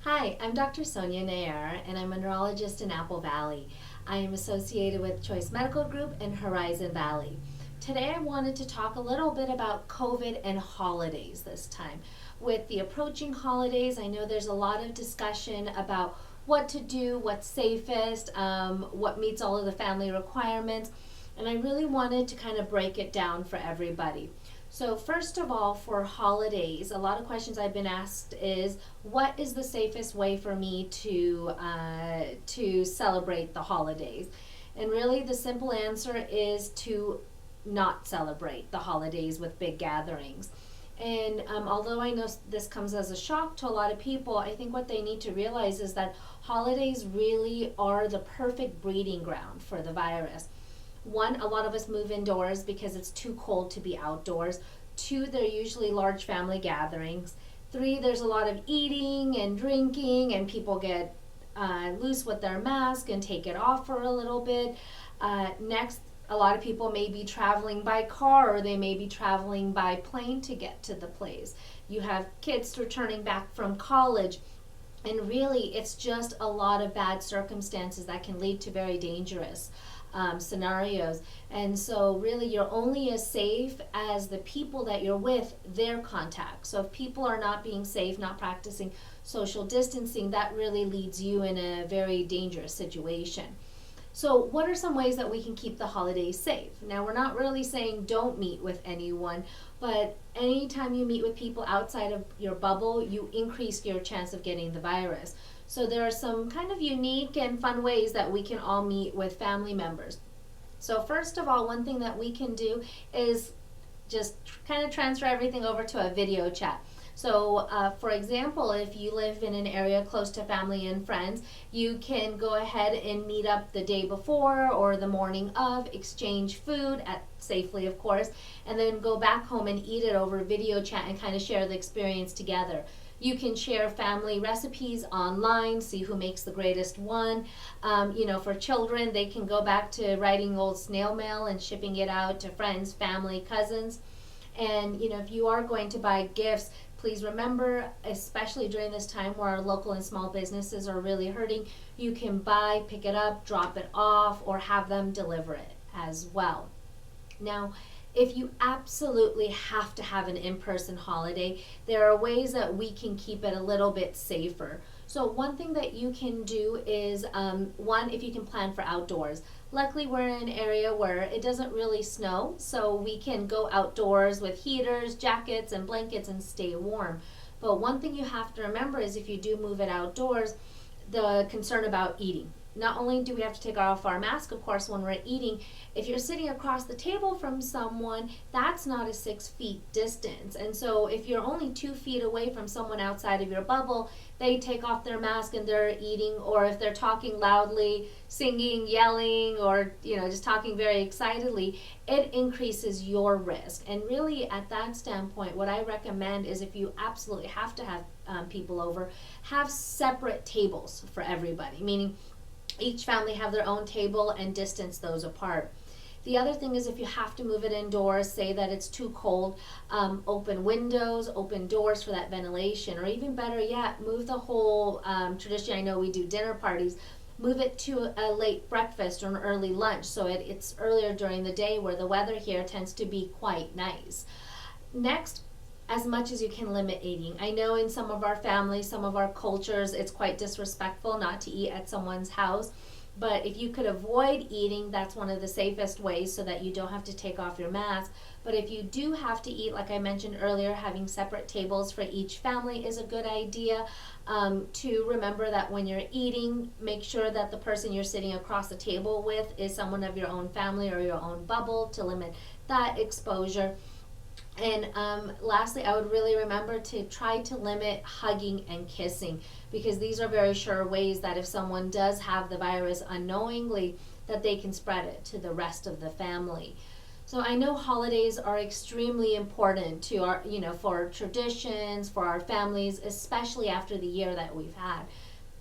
Hi, I'm Dr. Sonia Nayyar, and I'm a neurologist in Apple Valley. I am associated with Choice Medical Group in Horizon Valley. Today I wanted to talk a little bit about COVID and holidays this time. With the approaching holidays, I know there's a lot of discussion about what to do, what's safest, what meets all of the family requirements, and I really wanted to kind of break it down for everybody. So first of all, for holidays, a lot of questions I've been asked is, what is the safest way for me to celebrate the holidays? And really, the simple answer is to not celebrate the holidays with big gatherings. And although I know this comes as a shock to a lot of people, I think what they need to realize is that holidays really are the perfect breeding ground for the virus. One, a lot of us move indoors because it's too cold to be outdoors. Two, they're usually large family gatherings. Three, there's a lot of eating and drinking, and people get loose with their mask and take it off for a little bit. Next, a lot of people may be traveling by car, or they may be traveling by plane to get to the place. You have kids returning back from college. And really, it's just a lot of bad circumstances that can lead to very dangerous scenarios. And so really, you're only as safe as the people that you're with, their contact. So if people are not being safe, not practicing social distancing, that really leads you in a very dangerous situation. So what are some ways that we can keep the holidays safe? Now, we're not really saying don't meet with anyone, but anytime you meet with people outside of your bubble, you increase your chance of getting the virus. So there are some kind of unique and fun ways that we can all meet with family members. So first of all, one thing that we can do is just kind of transfer everything over to a video chat. So for example, if you live in an area close to family and friends, you can go ahead and meet up the day before or the morning of, exchange food safely, of course, and then go back home and eat it over video chat and kind of share the experience together. You can share family recipes online, see who makes the greatest one. For children, they can go back to writing old snail mail and shipping it out to friends, family, cousins. And if you are going to buy gifts, please remember, especially during this time where our local and small businesses are really hurting, you can buy, pick it up, drop it off, or have them deliver it as well. Now, if you absolutely have to have an in-person holiday, there are ways that we can keep it a little bit safer. So one thing that you can do is, one, if you can plan for outdoors. Luckily, we're in an area where it doesn't really snow, so we can go outdoors with heaters, jackets, and blankets and stay warm. But one thing you have to remember is if you do move it outdoors, the concern about eating. Not only do we have to take off our mask, of course, when we're eating, if you're sitting across the table from someone, that's not a 6 feet distance. And so if you're only 2 feet away from someone outside of your bubble, they take off their mask and they're eating, or if they're talking loudly, singing, yelling, or just talking very excitedly, it increases your risk. And really, at that standpoint, what I recommend is, if you absolutely have to have people over, have separate tables for everybody, meaning each family have their own table and distance those apart. The other thing is, if you have to move it indoors, say that it's too cold, open windows, open doors for that ventilation, or even better yet, move the whole, traditionally I know we do dinner parties, move it to a late breakfast or an early lunch, so it's earlier during the day where the weather here tends to be quite nice. Next, as much as you can, limit eating. I know in some of our families, some of our cultures, it's quite disrespectful not to eat at someone's house. But if you could avoid eating, that's one of the safest ways, so that you don't have to take off your mask. But if you do have to eat, like I mentioned earlier, having separate tables for each family is a good idea. To remember that when you're eating, make sure that the person you're sitting across the table with is someone of your own family or your own bubble, to limit that exposure. And lastly, I would really remember to try to limit hugging and kissing, because these are very sure ways that if someone does have the virus unknowingly, that they can spread it to the rest of the family. So I know holidays are extremely important to our, for traditions, for our families, especially after the year that we've had.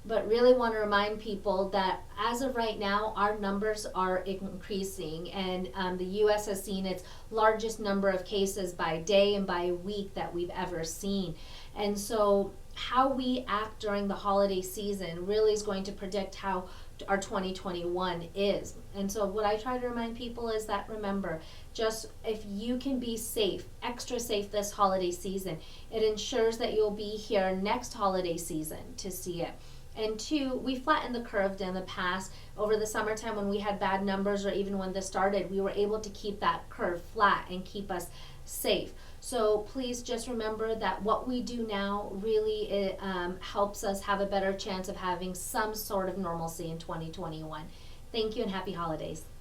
But really want to remind people that as of right now, our numbers are increasing, and the U.S. has seen its largest number of cases by day and by week that we've ever seen. And so how we act during the holiday season really is going to predict how our 2021 is. And so what I try to remind people is that, remember, just if you can be safe, extra safe this holiday season, it ensures that you'll be here next holiday season to see it. And two, we flattened the curve in the past. Over the summertime when we had bad numbers, or even when this started, we were able to keep that curve flat and keep us safe. So please just remember that what we do now really helps us have a better chance of having some sort of normalcy in 2021. Thank you and happy holidays.